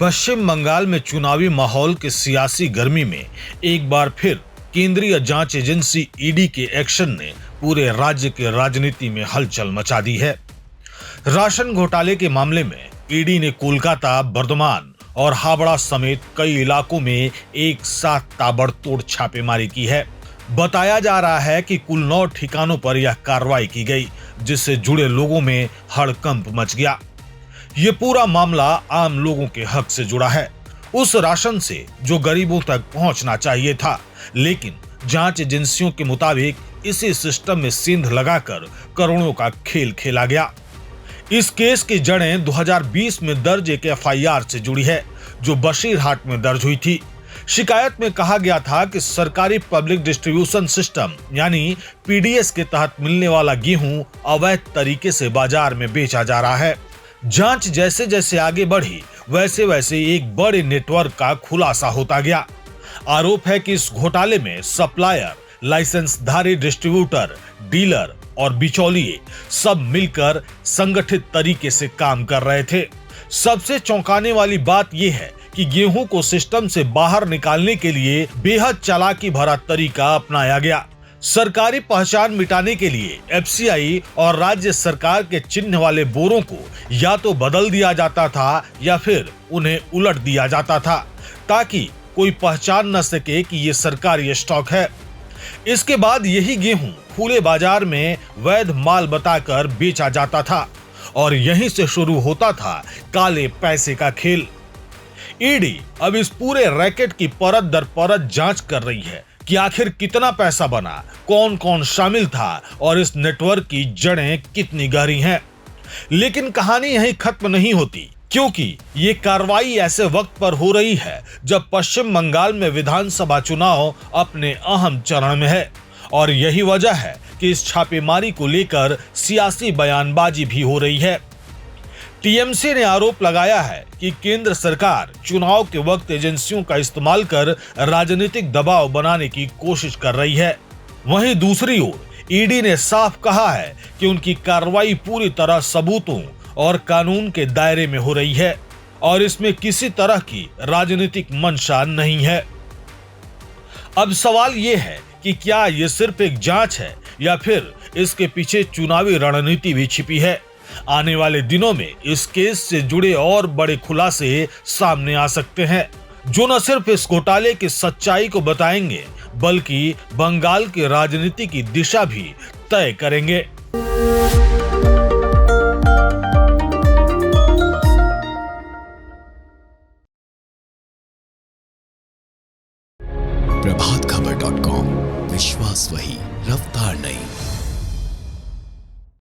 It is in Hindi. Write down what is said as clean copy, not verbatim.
पश्चिम बंगाल में चुनावी माहौल के सियासी गर्मी में एक बार फिर केंद्रीय जांच एजेंसी ईडी के एक्शन ने पूरे राज्य के राजनीति में हलचल मचा दी है। राशन घोटाले के मामले में ईडी ने कोलकाता, बर्धमान और हावड़ा समेत कई इलाकों में एक साथ ताबड़तोड़ छापेमारी की है। बताया जा रहा है कि कुल 9 ठिकानों पर यह कार्रवाई की गई, जिससे जुड़े लोगों में हड़कंप मच गया। ये पूरा मामला आम लोगों के हक से जुड़ा है, उस राशन से जो गरीबों तक पहुंचना चाहिए था, लेकिन जांच एजेंसियों के मुताबिक इसी सिस्टम में सेंध लगाकर करोड़ों का खेल खेला गया। इस केस की जड़ें 2020 में दर्ज एक एफआईआर से जुड़ी है, जो बशीरहाट में दर्ज हुई थी। शिकायत में कहा गया था कि सरकारी पब्लिक डिस्ट्रीब्यूशन सिस्टम यानी पीडीएस के तहत मिलने वाला गेहूं अवैध तरीके से बाजार में बेचा जा रहा है। जांच जैसे जैसे आगे बढ़ी, वैसे वैसे एक बड़े नेटवर्क का खुलासा होता गया। आरोप है कि इस घोटाले में सप्लायर, लाइसेंसधारी डिस्ट्रीब्यूटर, डीलर और बिचौलिए सब मिलकर संगठित तरीके से काम कर रहे थे। सबसे चौंकाने वाली बात यह है कि गेहूं को सिस्टम से बाहर निकालने के लिए बेहद चालाकी भरा तरीका अपनाया गया। सरकारी पहचान मिटाने के लिए एफसीआई और राज्य सरकार के चिन्ह वाले बोरों को या तो बदल दिया जाता था या फिर उन्हें उलट दिया जाता था, ताकि कोई पहचान न सके कि ये सरकारी स्टॉक है। इसके बाद यही गेहूं खुले बाजार में वैध माल बताकर बेचा जाता था और यहीं से शुरू होता था काले पैसे का खेल। ईडी अब इस पूरे रैकेट की परत दर परत जांच कर रही है कि आखिर कितना पैसा बना, कौन कौन शामिल था और इस नेटवर्क की जड़ें कितनी गहरी हैं। लेकिन कहानी यहीं खत्म नहीं होती, क्योंकि ये कार्रवाई ऐसे वक्त पर हो रही है जब पश्चिम बंगाल में विधानसभा चुनाव अपने अहम चरण में है और यही वजह है कि इस छापेमारी को लेकर सियासी बयानबाजी भी हो रही है। टीएमसी ने आरोप लगाया है कि केंद्र सरकार चुनाव के वक्त एजेंसियों का इस्तेमाल कर राजनीतिक दबाव बनाने की कोशिश कर रही है। वहीं दूसरी ओर ईडी ने साफ कहा है कि उनकी कार्रवाई पूरी तरह सबूतों और कानून के दायरे में हो रही है और इसमें किसी तरह की राजनीतिक मंशा नहीं है। अब सवाल ये है कि क्या ये सिर्फ एक जांच है या फिर इसके पीछे चुनावी रणनीति भी छिपी है। आने वाले दिनों में इस केस से जुड़े और बड़े खुलासे सामने आ सकते हैं, जो न सिर्फ इस घोटाले की सच्चाई को बताएंगे, बल्कि बंगाल की राजनीति की दिशा भी तय करेंगे। प्रभातखबर.com, विश्वास वही, रफ्तार नहीं।